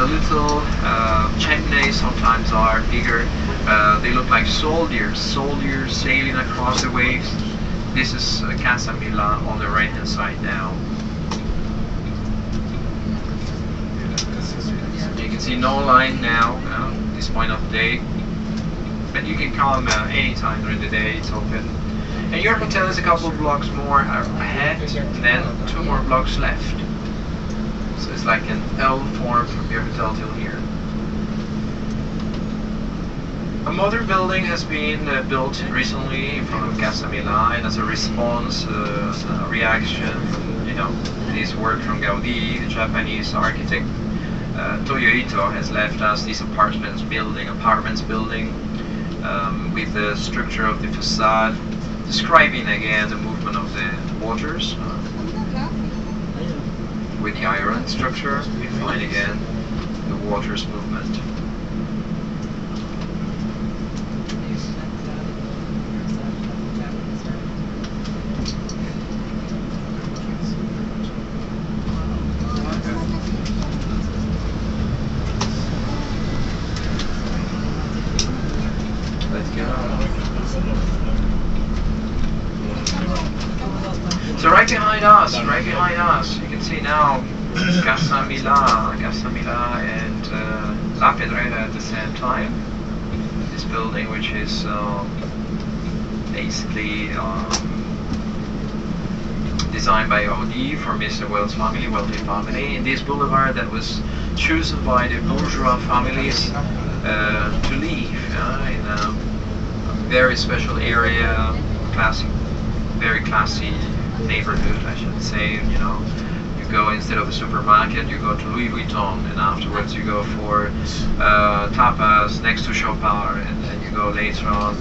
little chimneys sometimes are bigger. They look like soldiers sailing across the waves. This is Casa Milan on the right hand side now. You can see no line now at this point of the day, but you can come anytime during the day, it's open. And your hotel is a couple of blocks more ahead, and then 2 more blocks left. So it's like an L form from your hotel till here. A modern building has been built recently in front of Casa Milan as a response, a reaction from, this work from Gaudí, the Japanese architect. Toyohito has left us this apartments building with the structure of the facade, describing again the movement of the waters. With the iron structure, we find again the water's movement. So right behind us, you can see now Casa Milan and La Pedrera at the same time. This building, which is basically designed by Gaudí for Mr. Wells' family, wealthy family, in this boulevard that was chosen by the bourgeois families to live in a very special area, very classy neighborhood, I should say. You go, instead of a supermarket, you go to Louis Vuitton, and afterwards you go for tapas next to Chopard, and then you go later on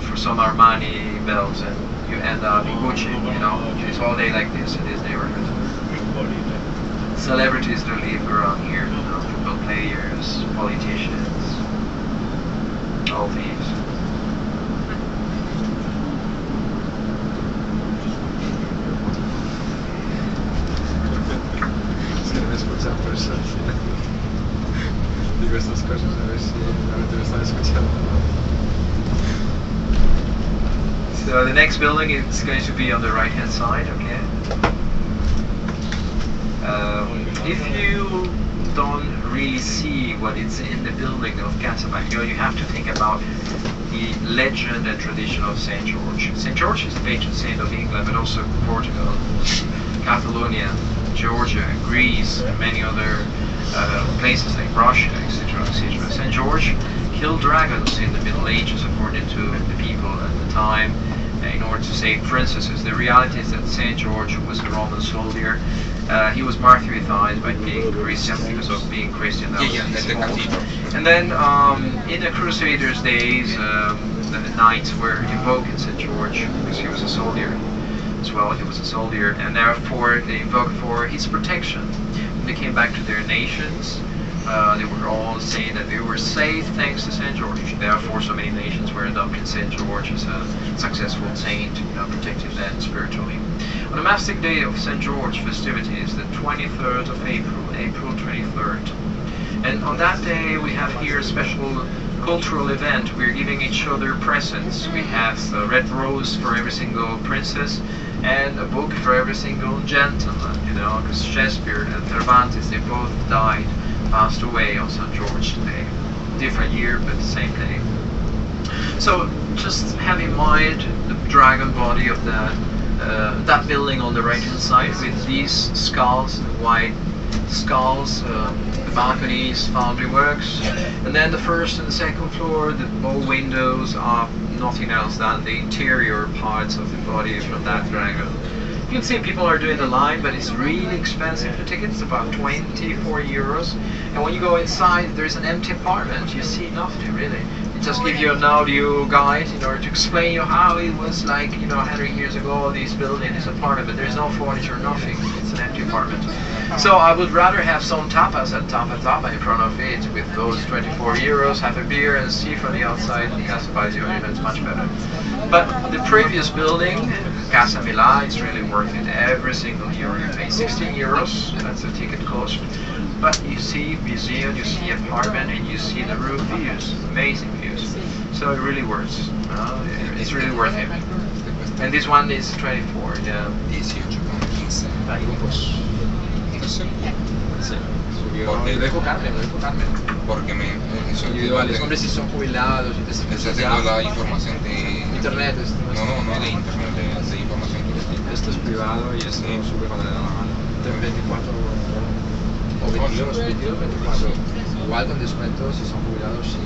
for some Armani belts, and you end up in Gucci. It's all day like this in this neighborhood. Celebrities do live around here, football players, politicians, all these. So the next building is going to be on the right hand side, okay? If you don't really see what is in the building of Casablanca, you have to think about the legend and tradition of St. George. St. George is the patron saint of England, but also Portugal, Catalonia, Georgia, Greece, and many other places like Russia, etc., etc. St. George killed dragons in the Middle Ages, according to the people at the time, in order to save princesses. The reality is that St. George was a Roman soldier. He was martyrized by being Christian, because of being Christian. That was his fault. And then in the Crusaders' days, the knights were invoking St. George because he was a soldier as well. He was a soldier, and therefore they invoked for his protection. When they came back to their nations, they were all saying that they were safe thanks to St. George. Therefore, so many nations were adopting St. George as a successful saint, protecting them spiritually. On the Mastic Day of St. George festivities, the 23rd of April 23rd. And on that day, we have here a special cultural event. We're giving each other presents. We have a red rose for every single princess, and a book for every single gentleman, because Shakespeare and Cervantes, they both passed away on St. George today. Different year, but the same day. So just have in mind the dragon body of that building on the right hand side, with these skulls, white skulls, the balconies, foundry works, and then the first and the second floor, the bow windows are nothing else than the interior parts of the body from that dragon. You can see people are doing the line, but it's really expensive. The ticket is about 24 euros, and when you go inside, there's an empty apartment. You see nothing really. It just gives you an audio guide in order to explain you how it was like, 100 years ago, this building, this apartment, but there's no furniture, nothing. It's an empty apartment. So I would rather have some tapas at tapa in front of it with those 24 euros, have a beer and see from the outside the Casa Pazio, it's much better. But the previous building, Casa Milà, it's really worth it. Every single euro you pay 16 euros, that's the ticket cost. But you see museum, you see apartment, and you see the roof views, amazing views. So it really works. It's really worth it. And this one is 24, yeah. 18,15. Sí. Porque, Lo dijo Carmen. porque Individuales, hombres si son jubilados y te tengo la información de internet. no de internet, de información turística. Esto es privado y esto sube cuando le da la mano. 24 o 22, 24. Igual con descuentos si son jubilados y...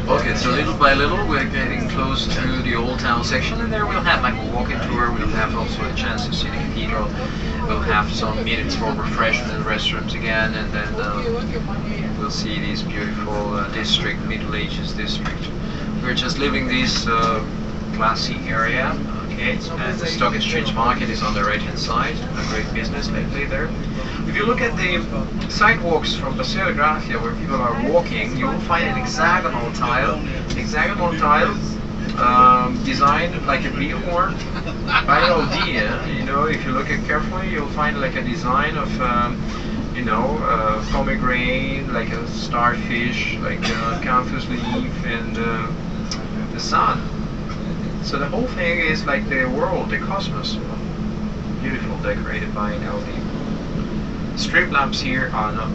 Okay, so little by little we're getting close to the old town section, and there we'll have like a walking tour, we'll have also a chance to see the cathedral, we'll have some minutes for refreshment, restrooms again, and then we'll see this beautiful district, Middle Ages district. We're just leaving this classy area, okay, and the stock exchange market is on the right hand side, a great business lately there. If you look at the sidewalks from Paseo de Gracia where people are walking, you will find an hexagonal tile designed like a bihorn by Gaudí. You know, if you look at carefully, you'll find like a design of, pomegranate, like a starfish, like a canthus leaf, and the sun. So the whole thing is like the world, the cosmos. Beautiful, decorated by Gaudí. Strip lamps here are not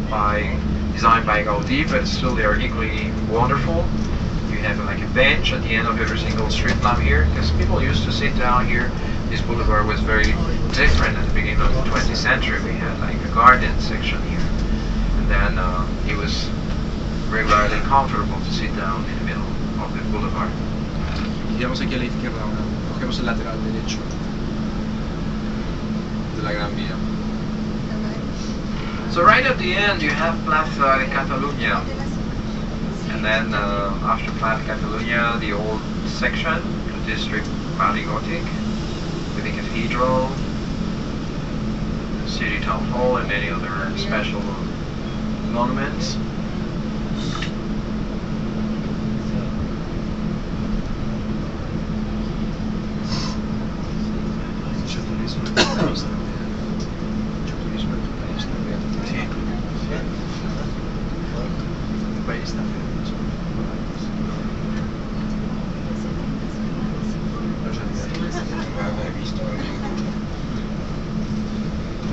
designed by Gaudí, but still they are equally wonderful. You have like a bench at the end of every single strip lamp here, because people used to sit down here. This boulevard was very different at the beginning of the 20th century. We had like a garden section here, and then it was regularly comfortable to sit down in the middle of the boulevard. Giramos aquí a la izquierda ahora, cogemos el lateral derecho de la Gran Vía. So right at the end you have Plaza de Catalunya, and then after Plaza de Catalunya the old section, the district Valley Gothic, with the cathedral, city town hall, and many other special monuments.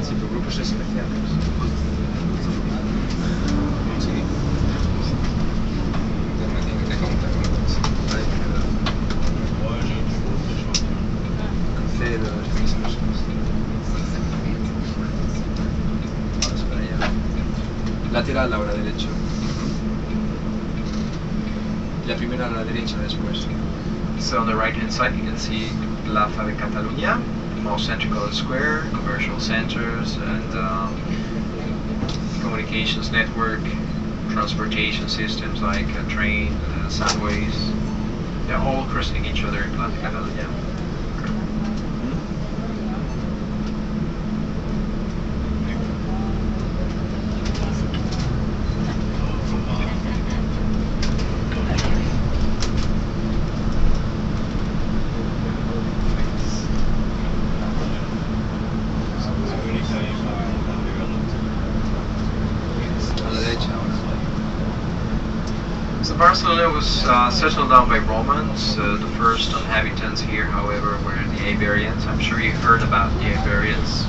Sí, por grupos especiales. Sí. Internet tiene que contar. Cruceros, mismos. Vamos para allá. Lateral ahora derecho. La primera a la derecha después. So on the right hand side you can see Plaza de Catalunya, most central square, commercial centers, and communications network, transportation systems like train, subways. They're all crossing each other in Plaza de Catalunya. So Barcelona was settled down by Romans. The first inhabitants here, however, were the Iberians. I'm sure you've heard about the Iberians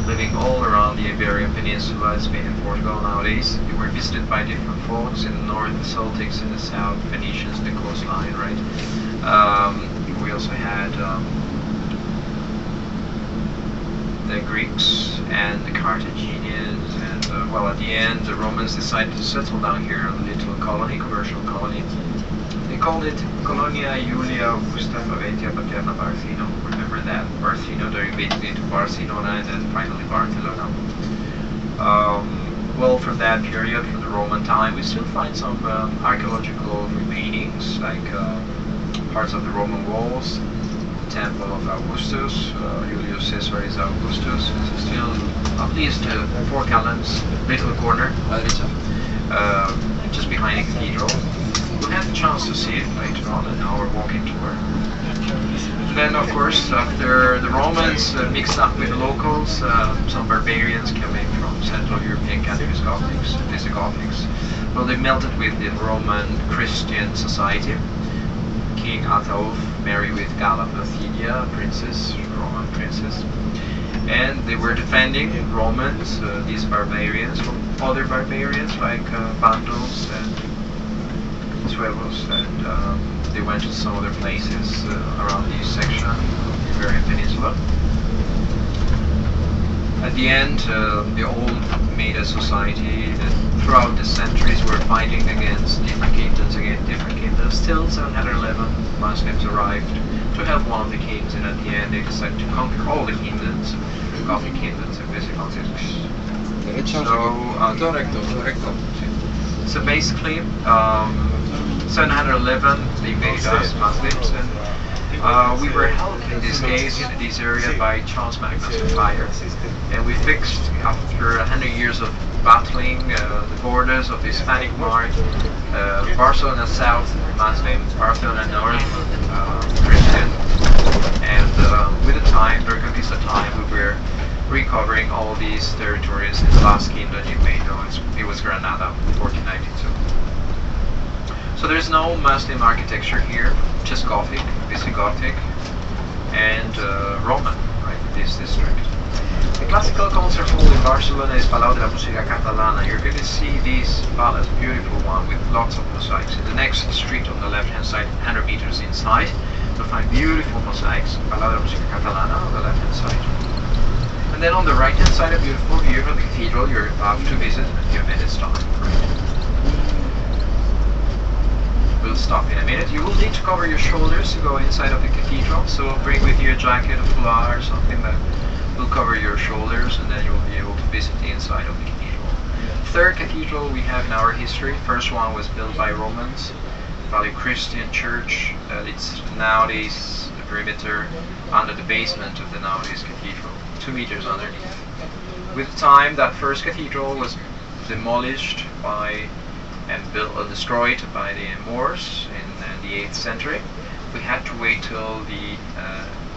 living all around the Iberian Peninsula, Spain and Portugal nowadays. They were visited by different folks in the north, the Celtics, in the south, Phoenicians, the coastline, right? We also had the Greeks and the Carthaginians, and well, at the end the Romans decided to settle down here in a little colony, commercial colony. They called it Colonia Julia Augusta Faventia Paterna Barcino. Remember that, Barcino derivated into Barcelona and then finally Barcelona. Well, from that period, from the Roman time, we still find some archaeological remainings, like parts of the Roman walls. Temple of Augustus, Julius Caesaris Augustus, is still at least 4 columns, little corner, just behind the cathedral. will have the chance to see it later on in our walking tour. Then, of course, after the Romans mixed up with the locals, some barbarians coming from Central European countries, Gothics, Visigothics. Well, they melted with the Roman Christian society. King Ataulf married with Galla Placidia, princess, Roman princess. And they were defending Romans, these barbarians, from other barbarians like Vandals and Suevos, and they went to some other places around this section of the Iberian Peninsula. At the end, they all made a society that throughout the centuries were fighting against different kingdoms. Still, 711 Muslims arrived to help one of the kings, and at the end they decided to conquer all the kingdoms, Gothic kingdoms and Visigothics. So basically, 711 they made us Muslims, and we were helped in this case in this area by Charles Magnus of Fire, and we fixed after 100 years of battling the borders of the Hispanic North, Barcelona South Muslim, Barcelona North Christian, and with the time, during Conquista time, we were recovering all these territories. The last kingdom you may know, it was Granada, 1492. So there's no Muslim architecture here, just Gothic, Visigothic, and Roman, right, this district. The classical concert hall in Barcelona is Palau de la Música Catalana. You're going to see this palace, beautiful one, with lots of mosaics. In the next street on the left-hand side, 100 meters inside, you'll find beautiful mosaics, Palau de la Música Catalana on the left-hand side. And then on the right-hand side, a beautiful view of the cathedral you're about to visit in a few minutes' time. We'll stop in a minute. You will need to cover your shoulders to go inside of the cathedral, so bring with you a jacket, a foulard, or something that will cover your shoulders, and then you'll be able to visit the inside of the cathedral. Third cathedral we have in our history. First one was built by Romans, probably Christian church. It's nowadays the perimeter under the basement of the nowadays cathedral, 2 meters underneath. With time, that first cathedral was demolished by and built or destroyed by the Moors in the 8th century. We had to wait till the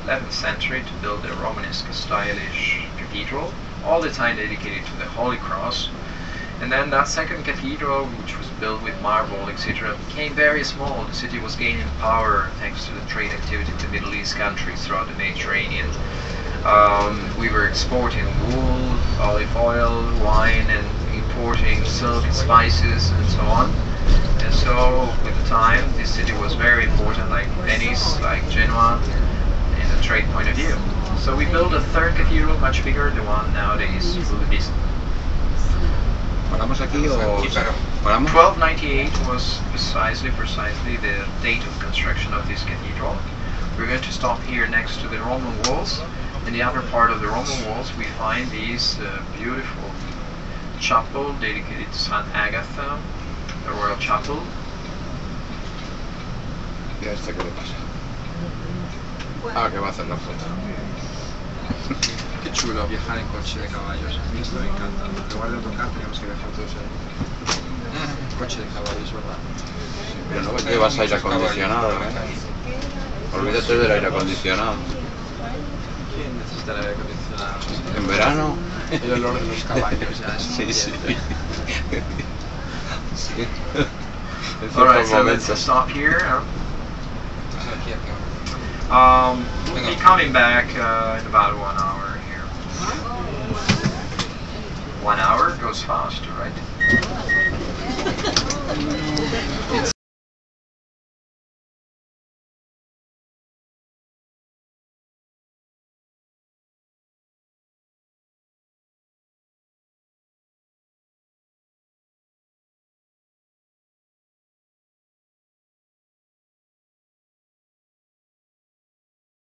11th century to build the Romanesque stylish cathedral, all the time dedicated to the Holy Cross. And then that second cathedral, which was built with marble, etc., became very small. The city was gaining power thanks to the trade activity of the Middle East countries throughout the Mediterranean. We were exporting wool, olive oil, wine, and importing silk and spices and so on. And so with the time, this city was very important, like Venice, like Genoa, in a trade point of view. So we built a third cathedral, much bigger, the one nowadays will be. ¿Paramos aquí o...? ¿Paramos? 1298 was precisely the date of construction of this cathedral. We're going to stop here next to the Roman walls. In the upper part of the Roman walls we find these beautiful chapel dedicated to St. Agatha, the royal chapel. ¿Y a este qué le pasa? Ah, que va a hacer la foto. Qué chulo viajar en coche de caballos. A mí esto me encanta. En lugar de autocar teníamos que viajar todos en coche de caballos, ¿verdad? Pero no llevas aire acondicionado, ¿eh? Olvídate del aire acondicionado. ¿Quién necesita el aire acondicionado? ¿En verano? El olor de los caballos ya es... Sí, sí. Sí. Alright, so let's stop here. We'll be coming back in about 1 hour here. 1 hour goes fast, right? It's